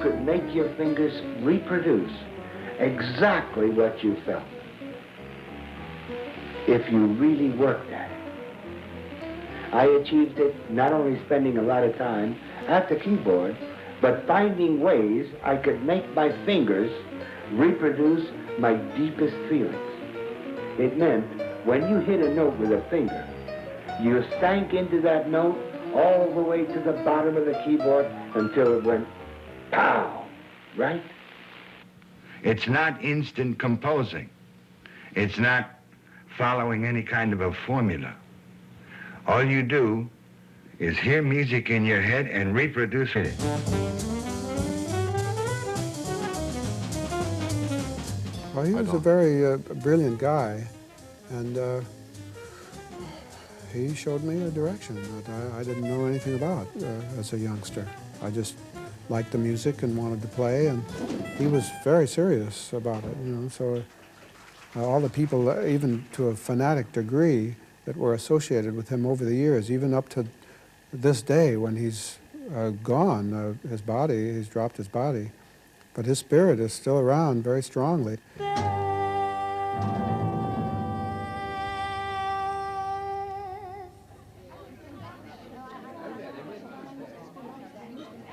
could make your fingers reproduce exactly what you felt if you really worked at it. I achieved it not only spending a lot of time at the keyboard, but finding ways I could make my fingers reproduce my deepest feelings. It meant when you hit a note with a finger, you stank into that note all the way to the bottom of the keyboard until it went pow, right? It's not instant composing. It's not following any kind of a formula. All you do is hear music in your head and reproduce it. Well, he was a very brilliant guy, and he showed me a direction that I didn't know anything about as a youngster. I just liked the music and wanted to play, and he was very serious about it, you know, so all the people, even to a fanatic degree, that were associated with him over the years, even up to this day when he's gone, his body, he's dropped his body, but his spirit is still around very strongly.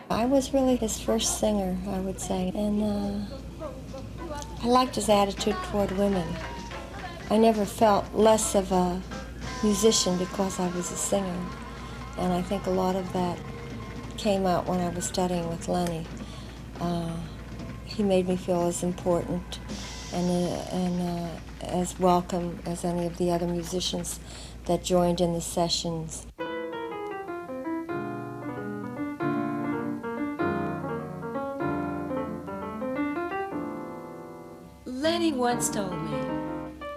I was really his first singer, I would say, and I liked his attitude toward women. I never felt less of a musician because I was a singer, and I think a lot of that came out when I was studying with Lennie. He made me feel as important and as welcome as any of the other musicians that joined in the sessions. Lennie once told me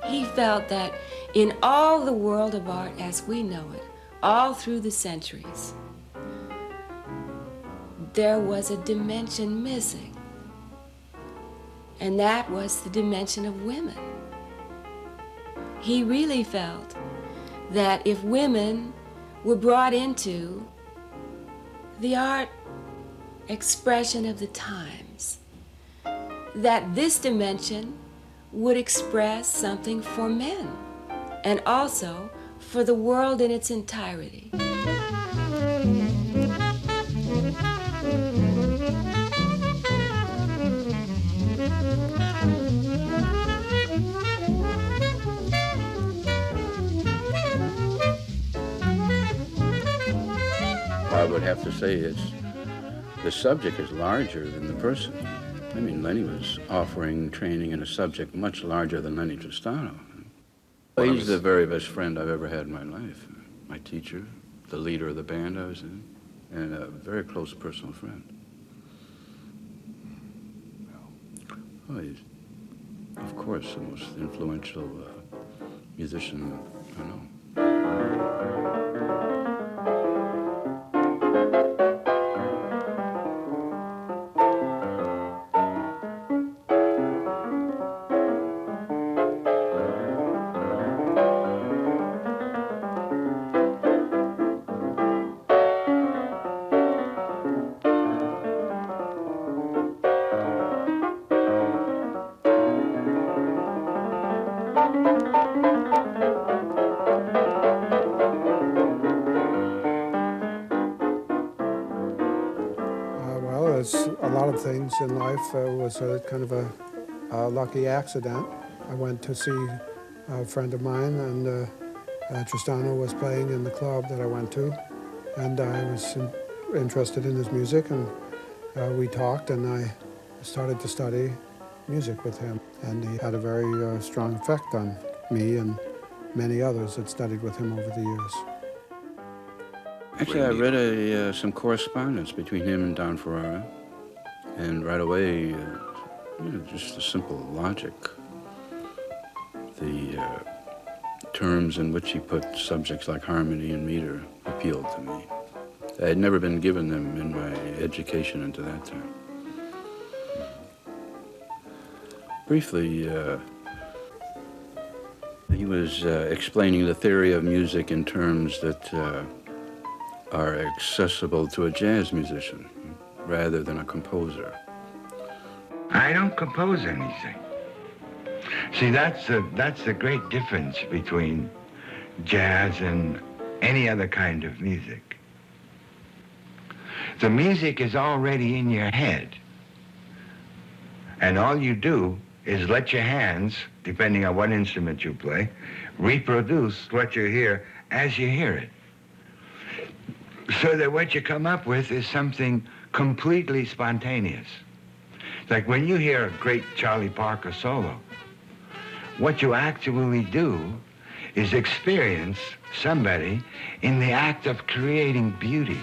he felt that in all the world of art as we know it, all through the centuries, there was a dimension missing, and that was the dimension of women. He really felt that if women were brought into the art expression of the times, that this dimension would express something for men and also for the world in its entirety. I would have to say the subject is larger than the person. I mean, Lennie was offering training in a subject much larger than Lennie Tristano. He's the very best friend I've ever had in my life. My teacher, the leader of the band I was in, and a very close personal friend. Oh, he's, of course, the most influential musician I know. A lot of things in life was a kind of a lucky accident. I went to see a friend of mine, and Tristano was playing in the club that I went to, and I was interested in his music, and we talked, and I started to study music with him, and he had a very strong effect on me and many others that studied with him over the years. Actually, I read some correspondence between him and Don Ferrara, and right away, just the simple logic, the terms in which he put subjects like harmony and meter appealed to me. I had never been given them in my education until that time. Briefly, he was explaining the theory of music in terms that are accessible to a jazz musician rather than a composer. I don't compose anything. See, that's the great difference between jazz and any other kind of music. The music is already in your head. And all you do is let your hands, depending on what instrument you play, reproduce what you hear as you hear it. So that what you come up with is something completely spontaneous. Like when you hear a great Charlie Parker solo, what you actually do is experience somebody in the act of creating beauty.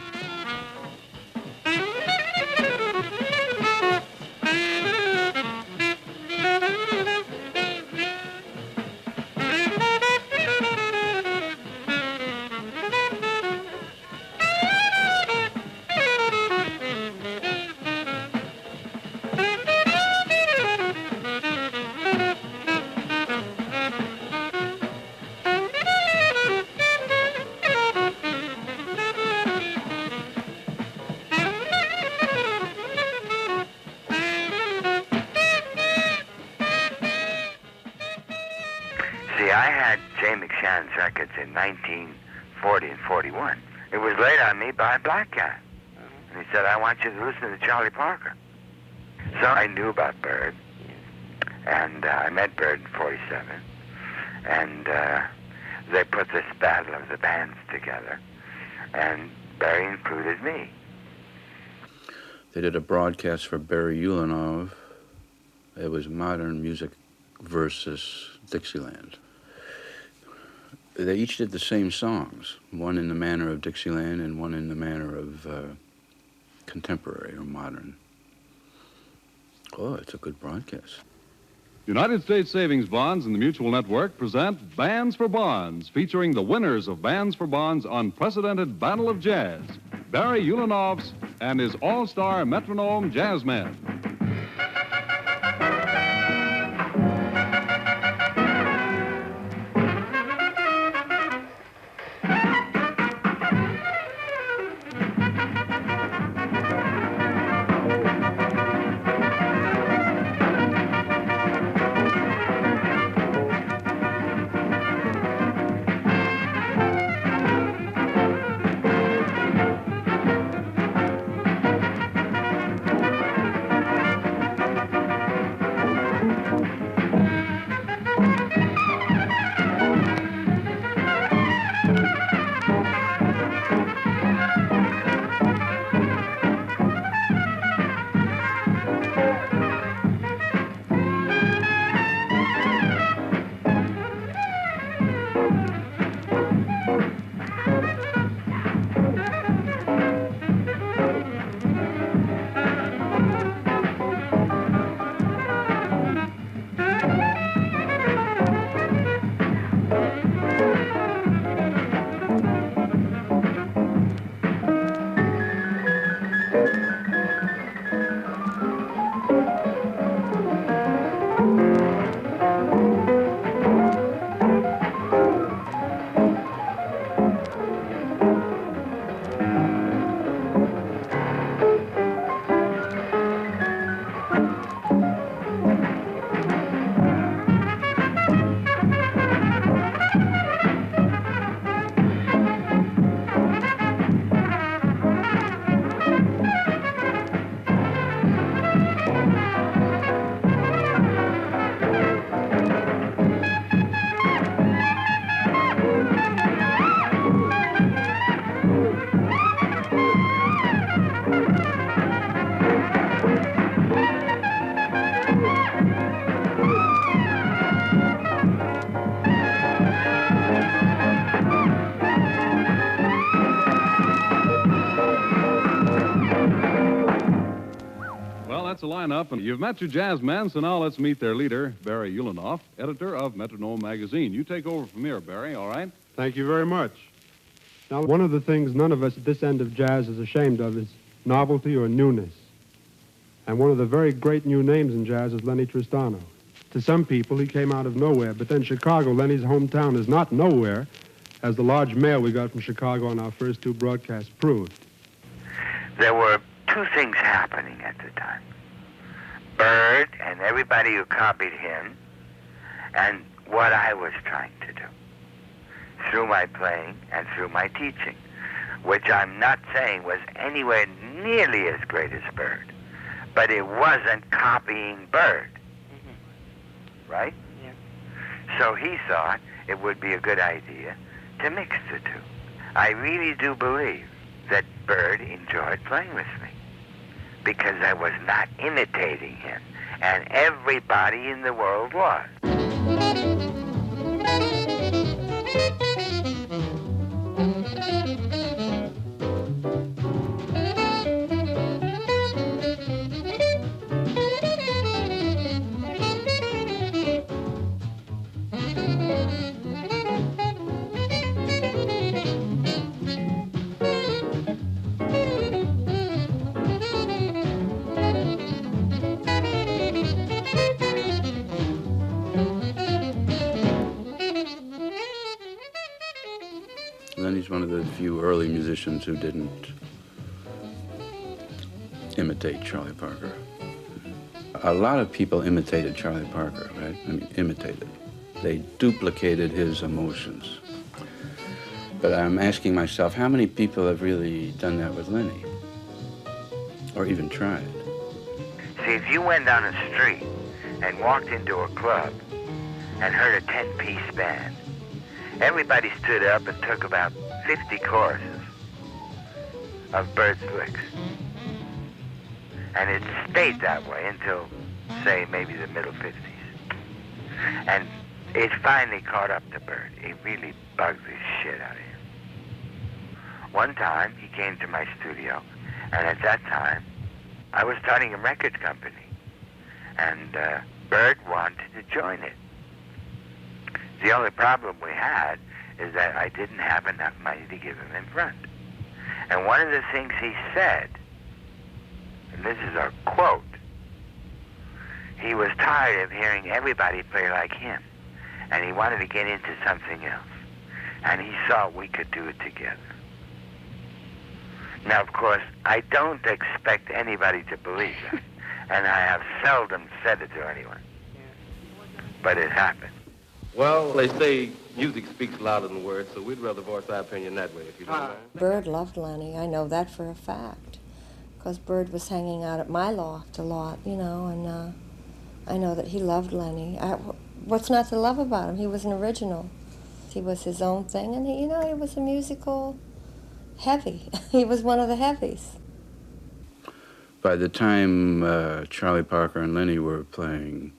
Records in 1940 and 41. It was laid on me by a black guy. And he said, I want you to listen to Charlie Parker. So I knew about Bird. And I met Bird in 47. And they put this battle of the bands together. And Barry included me. They did a broadcast for Barry Ulanov. It was modern music versus Dixieland. They each did the same songs, one in the manner of Dixieland and one in the manner of contemporary or modern. Oh, it's a good broadcast. United States Savings Bonds and the Mutual Network present Bands for Bonds, featuring the winners of Bands for Bonds' unprecedented Battle of Jazz, Barry Ulanov's and his all-star metronome jazzmen. That's a lineup, and you've met your jazz men, so now let's meet their leader, Barry Ulanov, editor of Metronome Magazine. You take over from here, Barry, all right? Thank you very much. Now, one of the things none of us at this end of jazz is ashamed of is novelty or newness. And one of the very great new names in jazz is Lennie Tristano. To some people, he came out of nowhere, but then Chicago, Lennie's hometown, is not nowhere, as the large mail we got from Chicago on our first two broadcasts proved. There were two things happening at the time. Bird and everybody who copied him, and what I was trying to do through my playing and through my teaching, which I'm not saying was anywhere nearly as great as Bird, but it wasn't copying Bird. Right? Yeah. So he thought it would be a good idea to mix the two. I really do believe that Bird enjoyed playing with me because I was not imitating him, and everybody in the world was. Lennie's one of the few early musicians who didn't imitate Charlie Parker. A lot of people imitated Charlie Parker, right? I mean, imitated. They duplicated his emotions. But I'm asking myself, how many people have really done that with Lennie? Or even tried? See, if you went down the street and walked into a club and heard a 10-piece band, everybody stood up and took about 50 choruses of Bird's licks. And it stayed that way until, say, maybe the middle 50s. And it finally caught up to Bird. It really bugged the shit out of him. One time, he came to my studio, and at that time, I was starting a record company. And Bird wanted to join it. The only problem we had is that I didn't have enough money to give him in front. And one of the things he said, and this is a quote, he was tired of hearing everybody play like him, and he wanted to get into something else. And he thought we could do it together. Now, of course, I don't expect anybody to believe that, and I have seldom said it to anyone. But it happened. Well, they say music speaks louder than words, so we'd rather voice our opinion that way, if you don't mind. Bird loved Lennie. I know that for a fact, because Bird was hanging out at my loft a lot, you know, and I know that he loved Lennie. What's not to love about him? He was an original. He was his own thing, and he was a musical heavy. He was one of the heavies. By the time Charlie Parker and Lennie were playing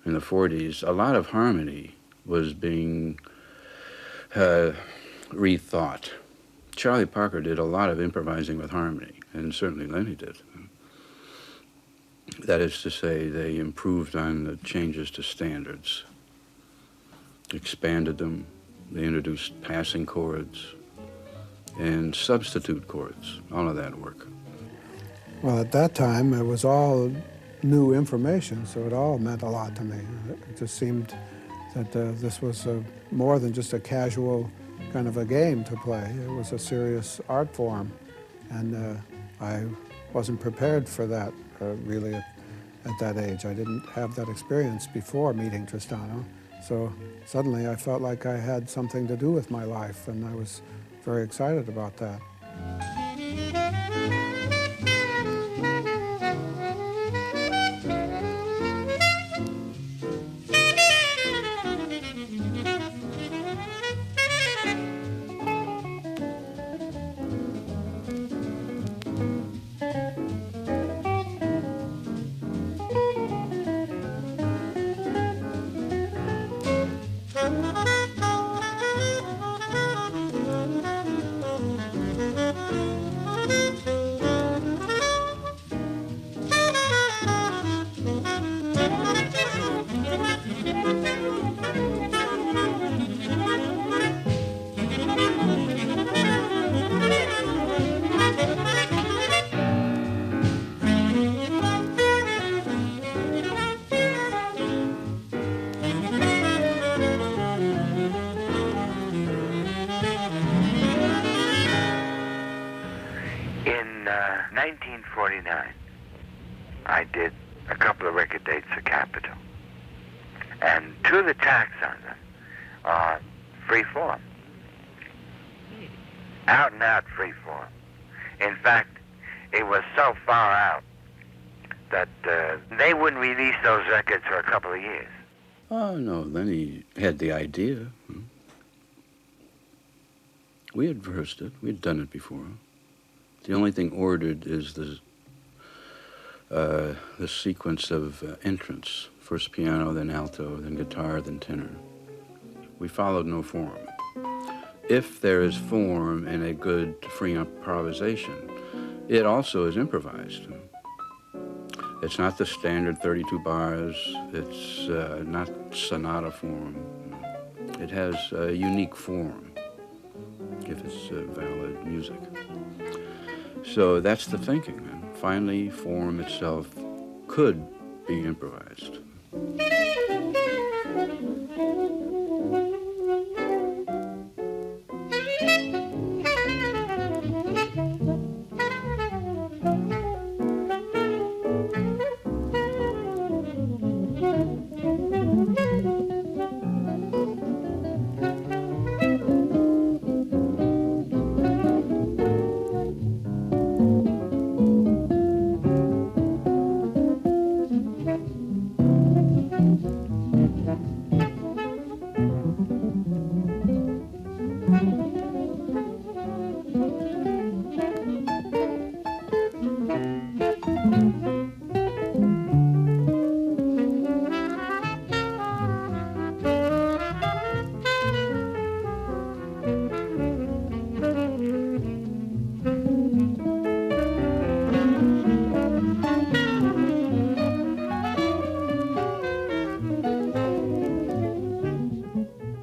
in the 40s, a lot of harmony was being rethought. Charlie Parker did a lot of improvising with harmony, and certainly Lennie did. That is to say, they improved on the changes to standards, expanded them, they introduced passing chords and substitute chords, all of that work. Well, at that time, it was all new information, so it all meant a lot to me. It just seemed that this was more than just a casual kind of a game to play. It was a serious art form, and I wasn't prepared for that really at that age. I didn't have that experience before meeting Tristano, so suddenly I felt like I had something to do with my life, and I was very excited about that. In 1949, I did a couple of record dates for Capitol. And two of the tracks on them are free form. Out and out free form. In fact, it was so far out that they wouldn't release those records for a couple of years. Oh, no, Lennie had the idea. We had rehearsed it. We'd done it before. The only thing ordered is the sequence of entrance. First piano, then alto, then guitar, then tenor. We followed no form. If there is form in a good free improvisation, it also is improvised. It's not the standard 32 bars. It's not sonata form. It has a unique form if it's valid music. So that's the thinking. And finally, form itself could be improvised.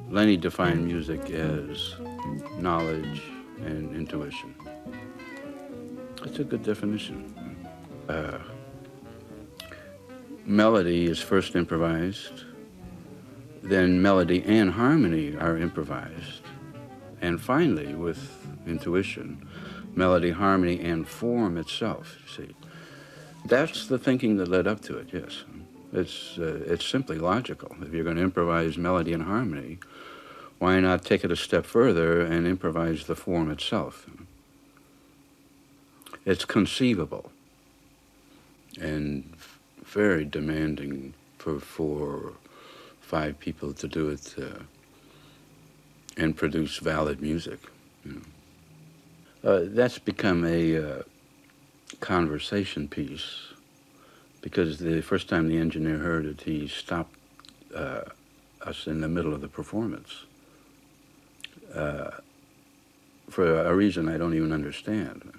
Lennie defined music as knowledge and intuition. That's a good definition. Melody is first improvised, then melody and harmony are improvised, and finally, with intuition, melody, harmony, and form itself, you see. That's the thinking that led up to it, yes. It's simply logical. If you're going to improvise melody and harmony, why not take it a step further and improvise the form itself? It's conceivable and very demanding for 4 or 5 people to do it and produce valid music. You know. That's become a conversation piece, because the first time the engineer heard it, he stopped us in the middle of the performance for a reason I don't even understand.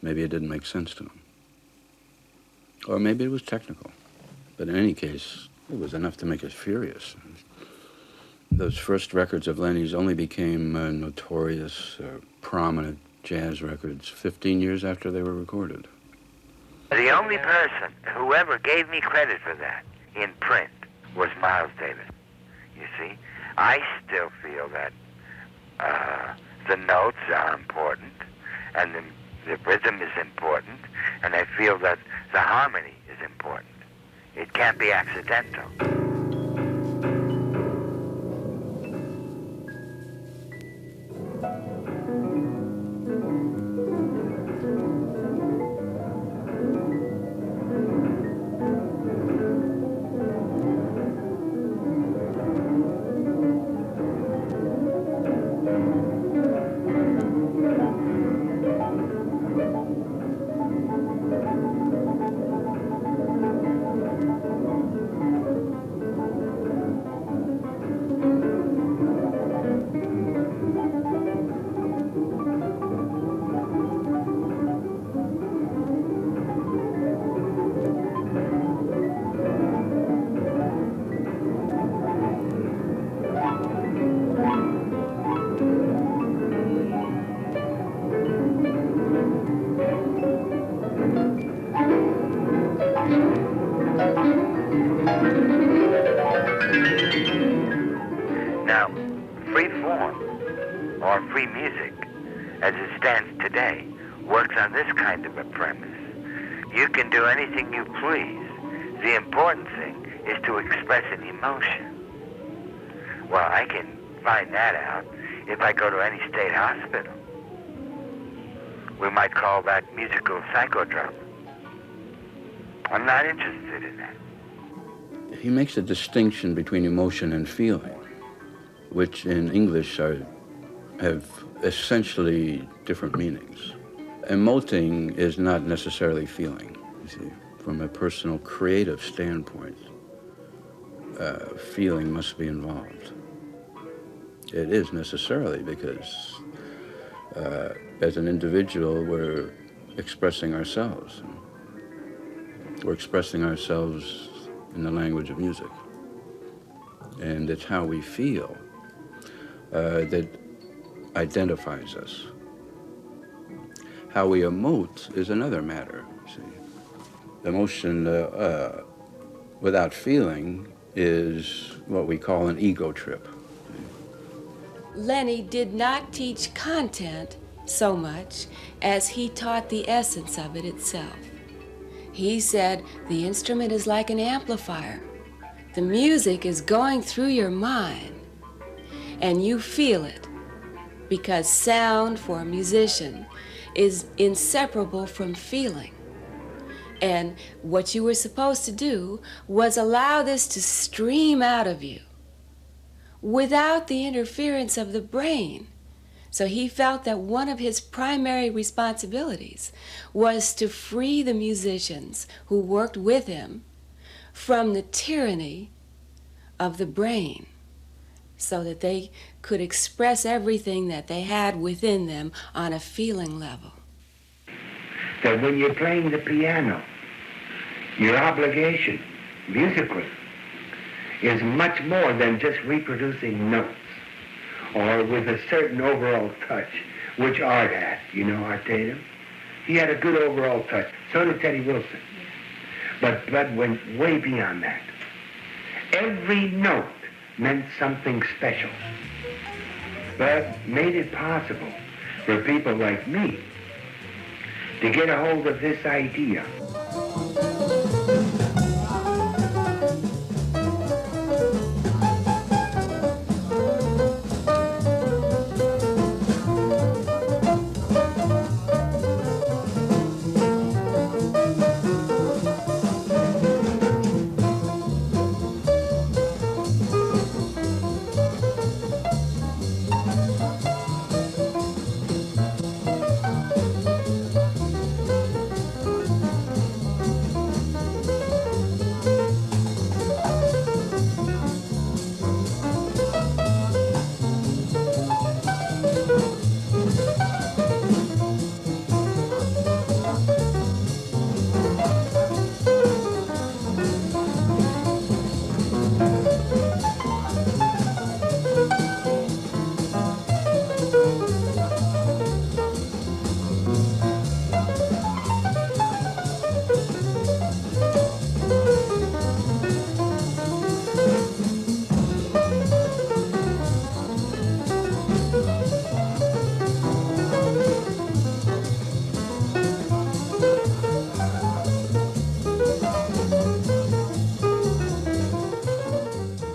Maybe it didn't make sense to him. Or maybe it was technical. But in any case, it was enough to make us furious. Those first records of Lennie's only became notorious, prominent jazz records 15 years after they were recorded. The only person who ever gave me credit for that in print was Miles Davis. You see, I still feel that the notes are important, and the rhythm is important, and I feel that the harmony is important. It can't be accidental. Now, free form, or free music, as it stands today, works on this kind of a premise. You can do anything you please. The important thing is to express an emotion. Well, I can find that out if I go to any state hospital. We might call that musical psychodrama. I'm not interested in that. He makes a distinction between emotion and feeling, which in English have essentially different meanings. Emoting is not necessarily feeling. You see, from a personal creative standpoint, feeling must be involved. It is necessarily because as an individual, we're expressing ourselves. We're expressing ourselves in the language of music. And it's how we feel that identifies us. How we emote is another matter, see. Emotion without feeling is what we call an ego trip. Lennie did not teach content so much as he taught the essence of it itself. He said the instrument is like an amplifier. The music is going through your mind, and you feel it, because sound for a musician is inseparable from feeling. And what you were supposed to do was allow this to stream out of you without the interference of the brain. So he felt that one of his primary responsibilities was to free the musicians who worked with him from the tyranny of the brain, so that they could express everything that they had within them on a feeling level. That when you're playing the piano, your obligation musically is much more than just reproducing notes or with a certain overall touch, which Art had. You know Art Tatum? He had a good overall touch. So did Teddy Wilson. But Bud went way beyond that. Every note meant something special. Bud made it possible for people like me to get a hold of this idea.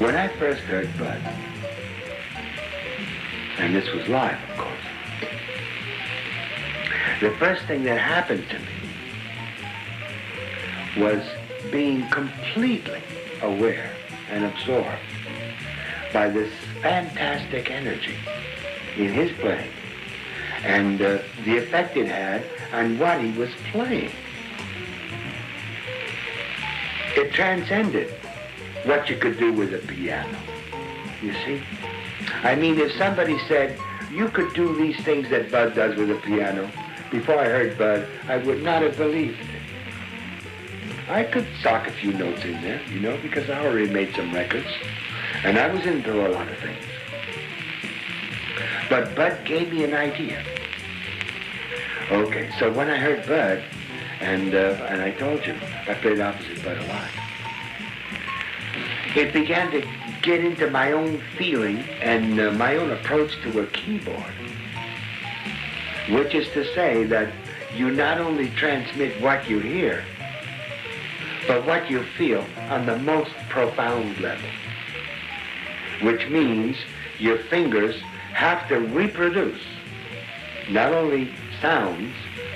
When I first heard Bud, and this was live, of course, the first thing that happened to me was being completely aware and absorbed by this fantastic energy in his playing and the effect it had on what he was playing. It transcended what you could do with a piano, you see? I mean, if somebody said, you could do these things that Bud does with a piano, before I heard Bud, I would not have believed it. I could sock a few notes in there, you know, because I already made some records, and I was into a lot of things. But Bud gave me an idea. Okay, so when I heard Bud, and I told you, I played opposite Bud a lot, it began to get into my own feeling and my own approach to a keyboard, which is to say that you not only transmit what you hear, but what you feel on the most profound level. Which means your fingers have to reproduce not only sounds,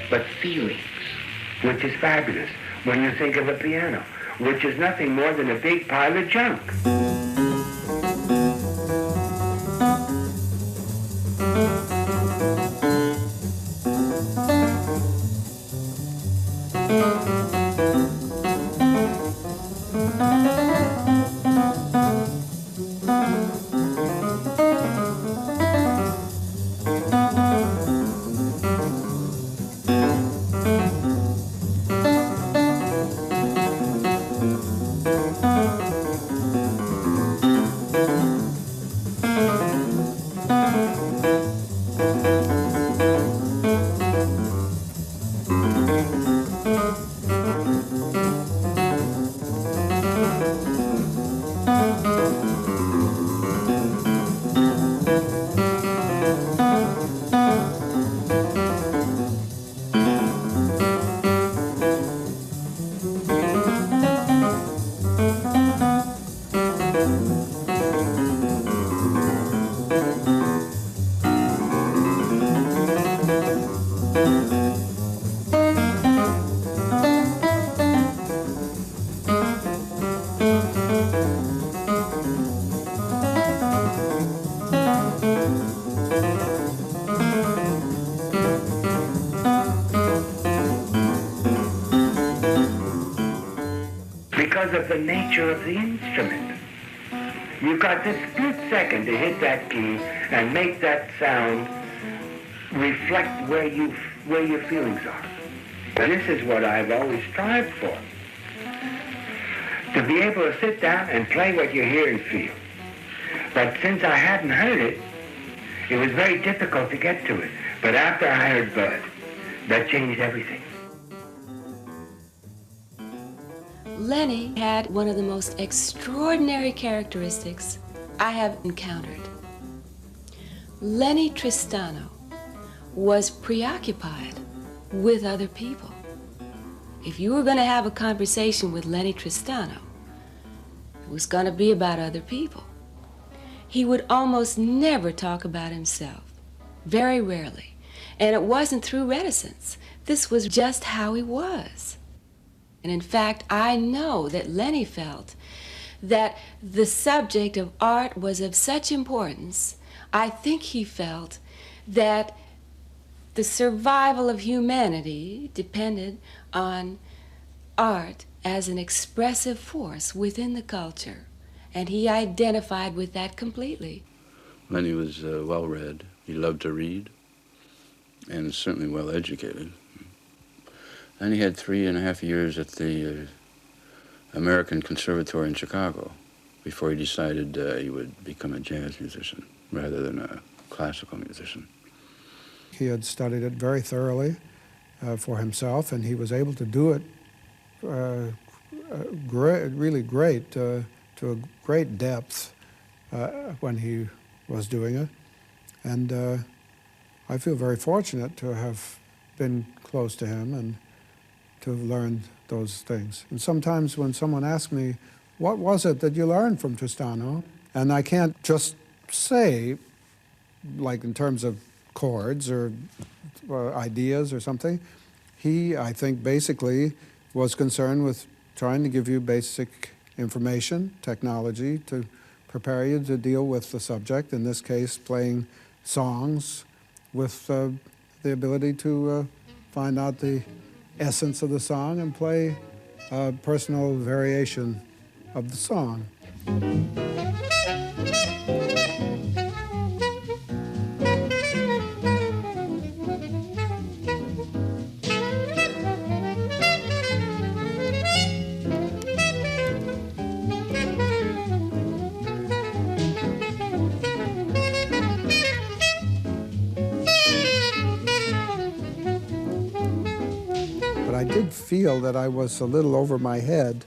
but feelings, which is fabulous when you think of a piano, which is nothing more than a big pile of junk. Because of the nature of the instrument. You've got this split second to hit that key and make that sound reflect where your feelings are. And this is what I've always strived for. To be able to sit down and play what you hear and feel. But since I hadn't heard it, it was very difficult to get to it. But after I heard Bud, that changed everything. Lennie had one of the most extraordinary characteristics I have encountered. Lennie Tristano was preoccupied with other people. If you were going to have a conversation with Lennie Tristano, it was going to be about other people. He would almost never talk about himself, very rarely. And it wasn't through reticence. This was just how he was. And in fact, I know that Lennie felt that the subject of art was of such importance. I think he felt that the survival of humanity depended on art as an expressive force within the culture. And he identified with that completely. Lennie was well-read. He loved to read, and certainly well-educated. And he had 3.5 years at the American Conservatory in Chicago before he decided he would become a jazz musician rather than a classical musician. He had studied it very thoroughly for himself, and he was able to do it really great, to a great depth when he was doing it. And I feel very fortunate to have been close to him and to have learned those things. And sometimes when someone asks me, what was it that you learned from Tristano? And I can't just say, like in terms of chords or ideas or something. He, I think, basically was concerned with trying to give you basic information, technology, to prepare you to deal with the subject, in this case, playing songs with the ability to find out the essence of the song and play a personal variation of the song. But I did feel that I was a little over my head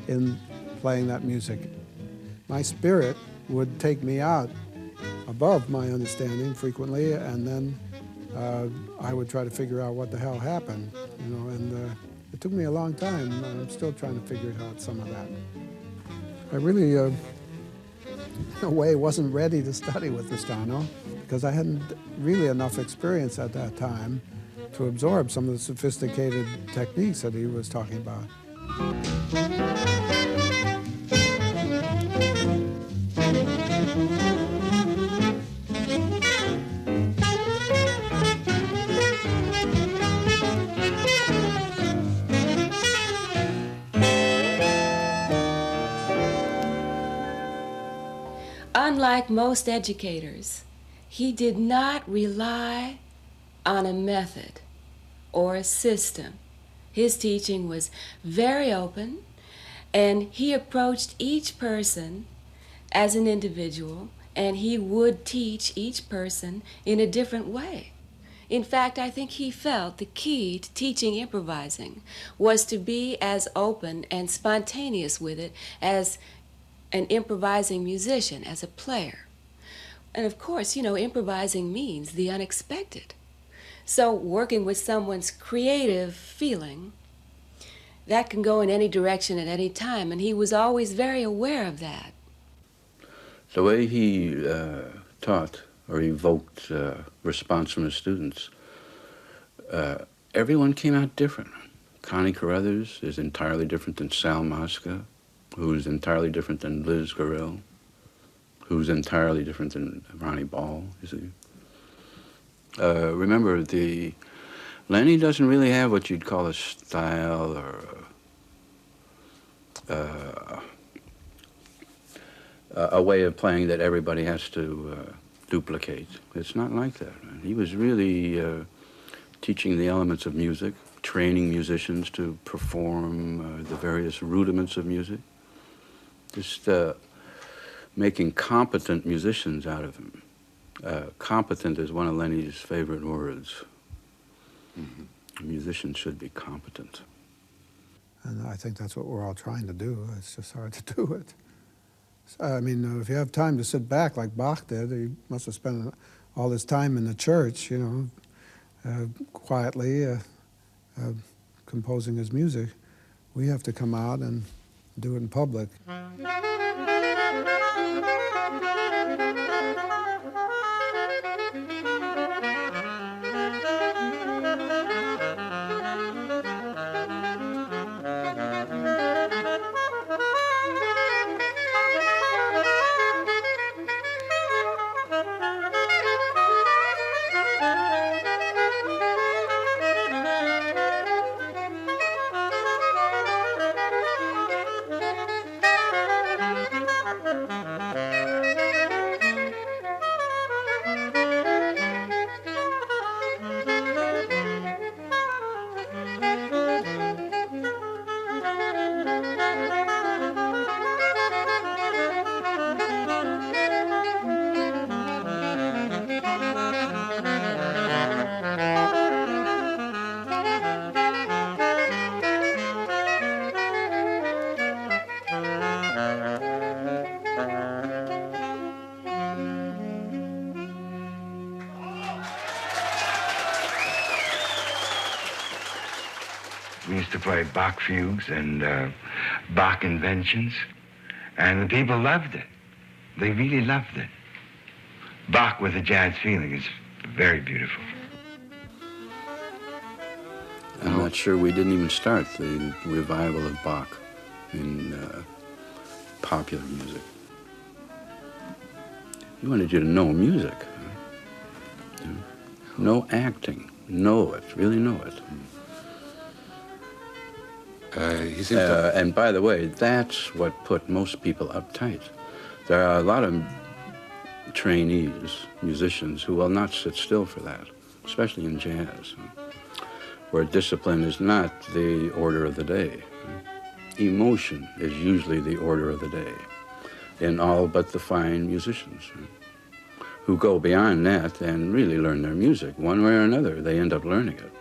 in playing that music. My spirit would take me out above my understanding frequently, and then I would try to figure out what the hell happened, you know, and it took me a long time. I'm still trying to figure out some of that. I really, in a way, wasn't ready to study with Tristano because I hadn't really enough experience at that time to absorb some of the sophisticated techniques that he was talking about. Unlike most educators, he did not rely on a method or a system. His teaching was very open, and he approached each person as an individual, and he would teach each person in a different way. In fact, I think he felt the key to teaching improvising was to be as open and spontaneous with it as an improvising musician, as a player. And of course, you know, improvising means the unexpected. So working with someone's creative feeling, that can go in any direction at any time, and he was always very aware of that. The way he taught or evoked response from his students, everyone came out different. Connie Carruthers is entirely different than Sal Mosca, who's entirely different than Liz Gorell, who's entirely different than Ronnie Ball, you see. Remember, Lennie doesn't really have what you'd call a style or a way of playing that everybody has to duplicate. It's not like that. He was really teaching the elements of music, training musicians to perform the various rudiments of music, just making competent musicians out of them. Competent is one of Lennie's favorite words. Mm-hmm. Musicians should be competent. And I think that's what we're all trying to do. It's just hard to do it. I mean, if you have time to sit back like Bach did, he must have spent all his time in the church, you know, quietly composing his music. We have to come out and do it in public. We used to play Bach fugues and Bach inventions, and the people loved it. They really loved it. Bach with a jazz feeling is very beautiful. I'm not sure we didn't even start the revival of Bach in popular music. He wanted you to know music. You know? No acting. Know it. Really know it. And by the way, that's what put most people uptight. There are a lot of trainees, musicians, who will not sit still for that, especially in jazz, where discipline is not the order of the day. Emotion is usually the order of the day in all but the fine musicians who go beyond that and really learn their music. One way or another, they end up learning it.